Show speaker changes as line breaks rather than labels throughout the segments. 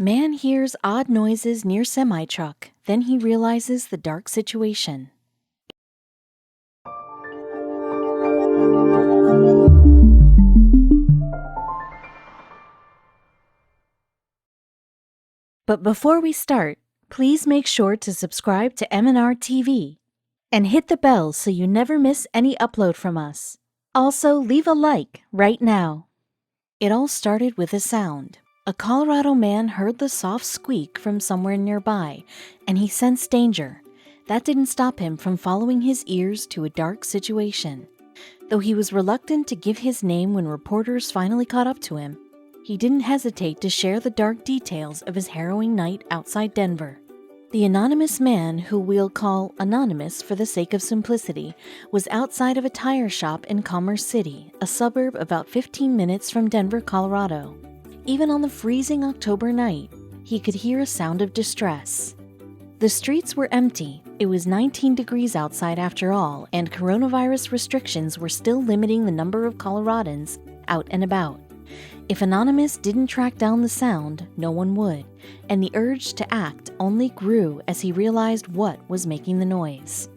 Man hears odd noises near semi-truck, then he realizes the dark situation. But before we start, please make sure to subscribe to m&rtv and hit the bell so you never miss any upload from us. Also, leave a like right now. It all started with a sound. A Colorado man heard the soft squeak from somewhere nearby, and he sensed danger. That didn't stop him from following his ears to a dark situation. Though he was reluctant to give his name when reporters finally caught up to him, he didn't hesitate to share the dark details of his harrowing night outside Denver. The anonymous man, who we'll call Anonymous for the sake of simplicity, was outside of a tire shop in Commerce City, a suburb about 15 minutes from Denver, Colorado. Even on the freezing October night, he could hear a sound of distress. The streets were empty. It was 19 degrees outside after all, and coronavirus restrictions were still limiting the number of Coloradans out and about. If Anonymous didn't track down the sound, no one would, and the urge to act only grew as he realized what was making the noise.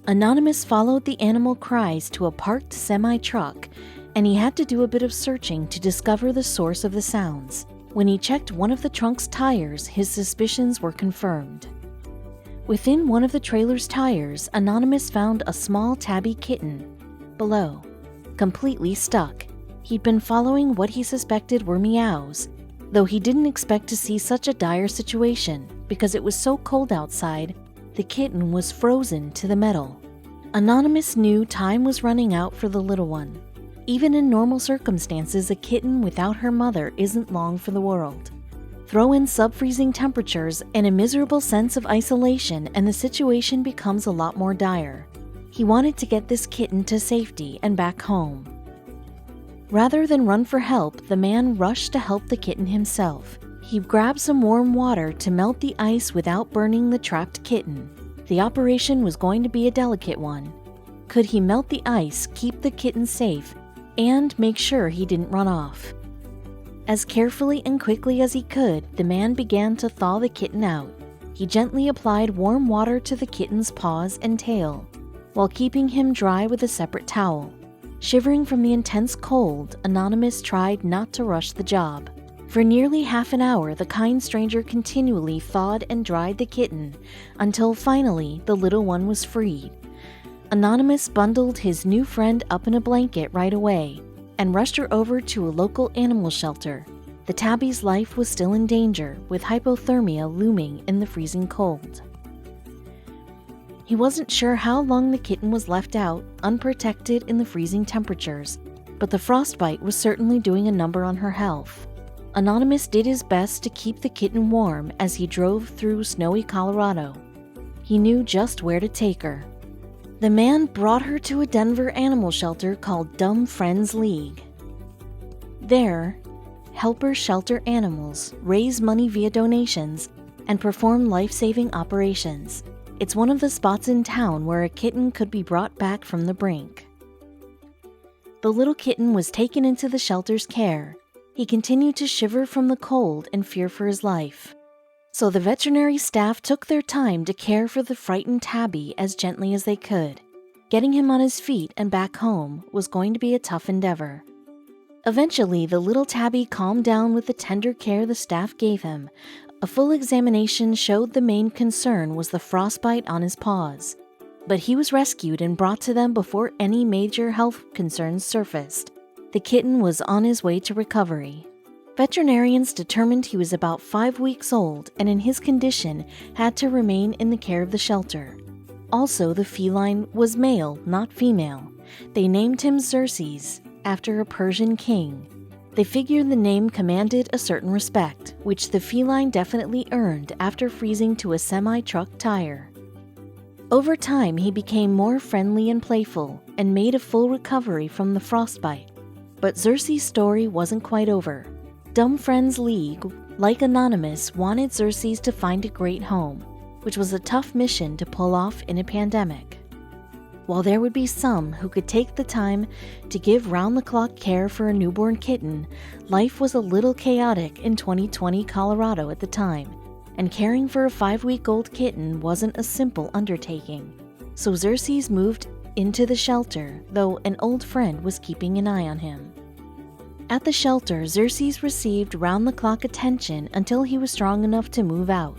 Anonymous followed the animal cries to a parked semi-truck, and he had to do a bit of searching to discover the source of the sounds. When he checked one of the trunk's tires, his suspicions were confirmed. Within one of the trailer's tires, Anonymous found a small tabby kitten below, completely stuck. He'd been following what he suspected were meows, though he didn't expect to see such a dire situation because it was so cold outside, the kitten was frozen to the metal. Anonymous knew time was running out for the little one. Even in normal circumstances, a kitten without her mother isn't long for the world. Throw in sub-freezing temperatures and a miserable sense of isolation, and the situation becomes a lot more dire. He wanted to get this kitten to safety and back home. Rather than run for help, the man rushed to help the kitten himself. He grabbed some warm water to melt the ice without burning the trapped kitten. The operation was going to be a delicate one. Could he melt the ice, keep the kitten safe, and make sure he didn't run off? As carefully and quickly as he could, the man began to thaw the kitten out. He gently applied warm water to the kitten's paws and tail, while keeping him dry with a separate towel. Shivering from the intense cold, Anonymous tried not to rush the job. For nearly half an hour, the kind stranger continually thawed and dried the kitten, until finally the little one was freed. Anonymous bundled his new friend up in a blanket right away and rushed her over to a local animal shelter. The tabby's life was still in danger, with hypothermia looming in the freezing cold. He wasn't sure how long the kitten was left out, unprotected in the freezing temperatures, but the frostbite was certainly doing a number on her health. Anonymous did his best to keep the kitten warm as he drove through snowy Colorado. He knew just where to take her. The man brought her to a Denver animal shelter called Dumb Friends League. There, helpers shelter animals, raise money via donations, and perform life-saving operations. It's one of the spots in town where a kitten could be brought back from the brink. The little kitten was taken into the shelter's care. He continued to shiver from the cold and fear for his life. So the veterinary staff took their time to care for the frightened tabby as gently as they could. Getting him on his feet and back home was going to be a tough endeavor. Eventually, the little tabby calmed down with the tender care the staff gave him. A full examination showed the main concern was the frostbite on his paws. But he was rescued and brought to them before any major health concerns surfaced. The kitten was on his way to recovery. Veterinarians determined he was about 5 weeks old and in his condition had to remain in the care of the shelter. Also, the feline was male, not female. They named him Xerxes, after a Persian king. They figured the name commanded a certain respect, which the feline definitely earned after freezing to a semi-truck tire. Over time, he became more friendly and playful and made a full recovery from the frostbite. But Xerxes' story wasn't quite over. Dumb Friends League, like Anonymous, wanted Xerxes to find a great home, which was a tough mission to pull off in a pandemic. While there would be some who could take the time to give round-the-clock care for a newborn kitten, life was a little chaotic in 2020 Colorado at the time, and caring for a 5-week-old kitten wasn't a simple undertaking. So Xerxes moved into the shelter, though an old friend was keeping an eye on him. At the shelter, Xerxes received round-the-clock attention until he was strong enough to move out.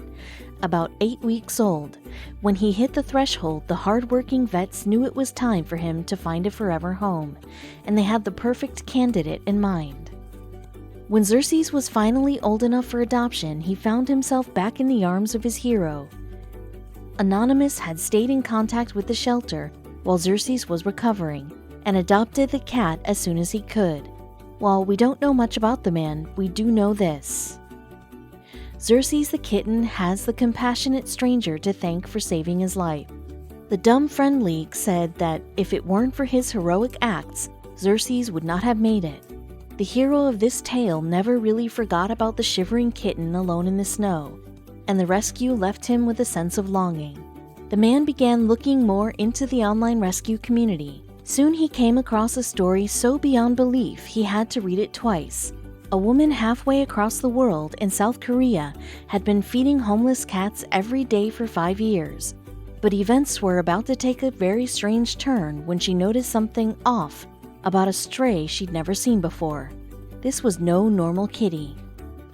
About 8 weeks old, when he hit the threshold, the hard-working vets knew it was time for him to find a forever home, and they had the perfect candidate in mind. When Xerxes was finally old enough for adoption, he found himself back in the arms of his hero. Anonymous had stayed in contact with the shelter while Xerxes was recovering, and adopted the cat as soon as he could. While we don't know much about the man, we do know this. Xerxes the kitten has the compassionate stranger to thank for saving his life. The Dumb Friend League said that if it weren't for his heroic acts, Xerxes would not have made it. The hero of this tale never really forgot about the shivering kitten alone in the snow, and the rescue left him with a sense of longing. The man began looking more into the online rescue community. Soon he came across a story so beyond belief he had to read it twice. A woman halfway across the world in South Korea had been feeding homeless cats every day for 5 years. But events were about to take a very strange turn when she noticed something off about a stray she'd never seen before. This was no normal kitty.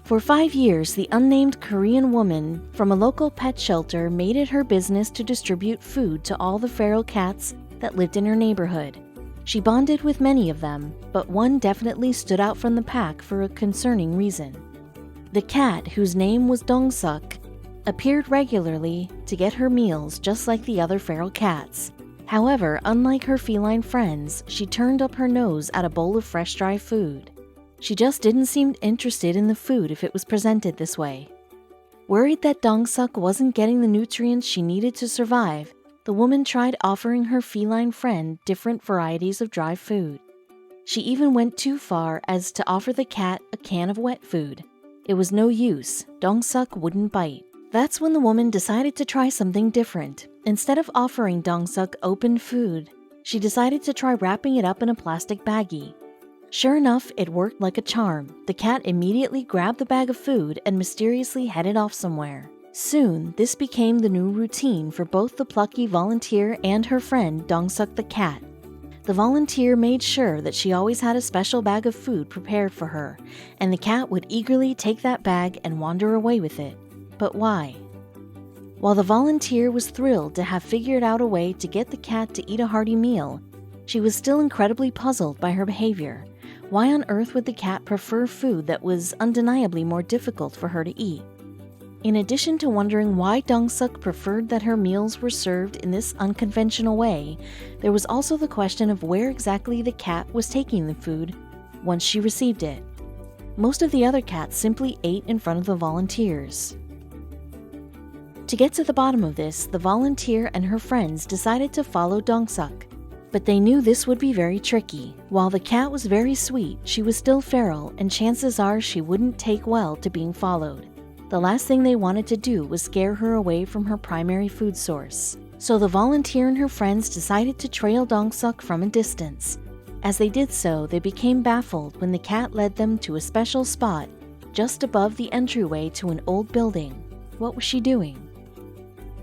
For 5 years, the unnamed Korean woman from a local pet shelter made it her business to distribute food to all the feral cats that lived in her neighborhood. She bonded with many of them, but one definitely stood out from the pack for a concerning reason. The cat, whose name was Dong-suk, appeared regularly to get her meals just like the other feral cats. However, unlike her feline friends, she turned up her nose at a bowl of fresh dry food. She just didn't seem interested in the food if it was presented this way. Worried that Dong-suk wasn't getting the nutrients she needed to survive, the woman tried offering her feline friend different varieties of dry food. She even went too far as to offer the cat a can of wet food. It was no use. Dong-suk wouldn't bite. That's when the woman decided to try something different. Instead of offering Dong-suk open food, she decided to try wrapping it up in a plastic baggie. Sure enough, it worked like a charm. The cat immediately grabbed the bag of food and mysteriously headed off somewhere. Soon, this became the new routine for both the plucky volunteer and her friend Dong-suk the cat. The volunteer made sure that she always had a special bag of food prepared for her, and the cat would eagerly take that bag and wander away with it. But why? While the volunteer was thrilled to have figured out a way to get the cat to eat a hearty meal, she was still incredibly puzzled by her behavior. Why on earth would the cat prefer food that was undeniably more difficult for her to eat? In addition to wondering why Dong-suk preferred that her meals were served in this unconventional way, there was also the question of where exactly the cat was taking the food once she received it. Most of the other cats simply ate in front of the volunteers. To get to the bottom of this, the volunteer and her friends decided to follow Dong-suk. But they knew this would be very tricky. While the cat was very sweet, she was still feral, and chances are she wouldn't take well to being followed. The last thing they wanted to do was scare her away from her primary food source. So the volunteer and her friends decided to trail Dong-suk from a distance. As they did so, they became baffled when the cat led them to a special spot just above the entryway to an old building. What was she doing?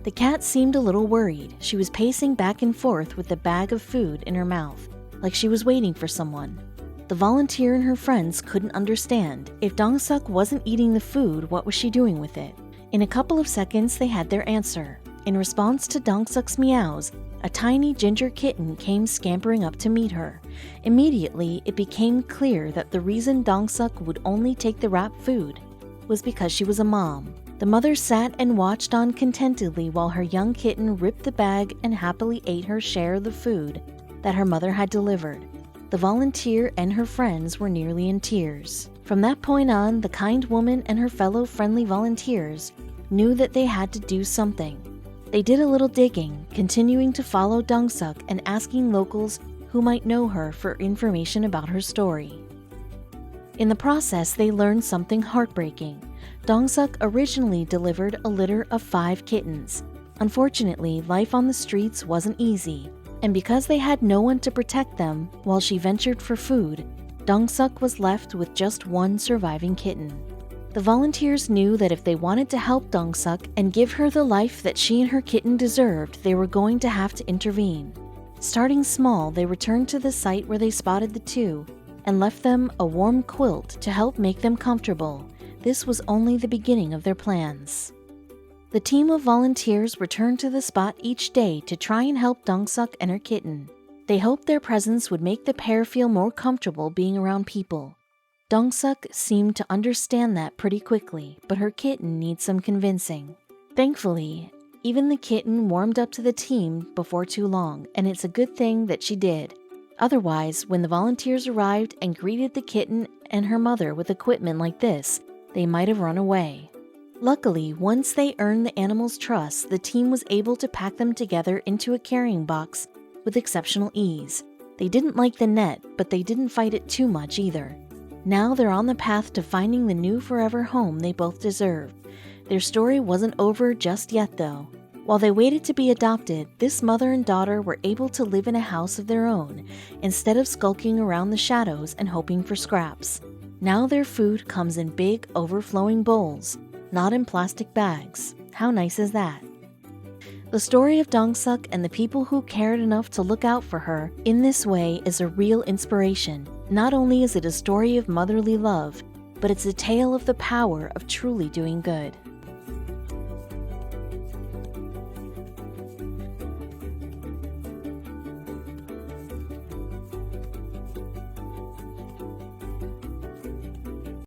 The cat seemed a little worried. She was pacing back and forth with the bag of food in her mouth, like she was waiting for someone. The volunteer and her friends couldn't understand. If Dong-suk wasn't eating the food, what was she doing with it? In a couple of seconds, they had their answer. In response to Dong-suk's meows, a tiny ginger kitten came scampering up to meet her. Immediately, it became clear that the reason Dong-suk would only take the wrapped food was because she was a mom. The mother sat and watched on contentedly while her young kitten ripped the bag and happily ate her share of the food that her mother had delivered. The volunteer and her friends were nearly in tears. From that point on, the kind woman and her fellow friendly volunteers knew that they had to do something. They did a little digging, continuing to follow Dong-suk and asking locals who might know her for information about her story. In the process, they learned something heartbreaking. Dong-suk originally delivered a litter of 5 kittens. Unfortunately, life on the streets wasn't easy. And because they had no one to protect them while she ventured for food, Dong-suk was left with just one surviving kitten. The volunteers knew that if they wanted to help Dong-suk and give her the life that she and her kitten deserved, they were going to have to intervene. Starting small, they returned to the site where they spotted the two and left them a warm quilt to help make them comfortable. This was only the beginning of their plans. The team of volunteers returned to the spot each day to try and help Dong-suk and her kitten. They hoped their presence would make the pair feel more comfortable being around people. Dong-suk seemed to understand that pretty quickly, but her kitten needs some convincing. Thankfully, even the kitten warmed up to the team before too long, and it's a good thing that she did. Otherwise, when the volunteers arrived and greeted the kitten and her mother with equipment like this, they might have run away. Luckily, once they earned the animals' trust, the team was able to pack them together into a carrying box with exceptional ease. They didn't like the net, but they didn't fight it too much either. Now they're on the path to finding the new forever home they both deserve. Their story wasn't over just yet, though. While they waited to be adopted, this mother and daughter were able to live in a house of their own, instead of skulking around the shadows and hoping for scraps. Now their food comes in big, overflowing bowls, not in plastic bags. How nice is that? The story of Dong-suk and the people who cared enough to look out for her in this way is a real inspiration. Not only is it a story of motherly love, but it's a tale of the power of truly doing good.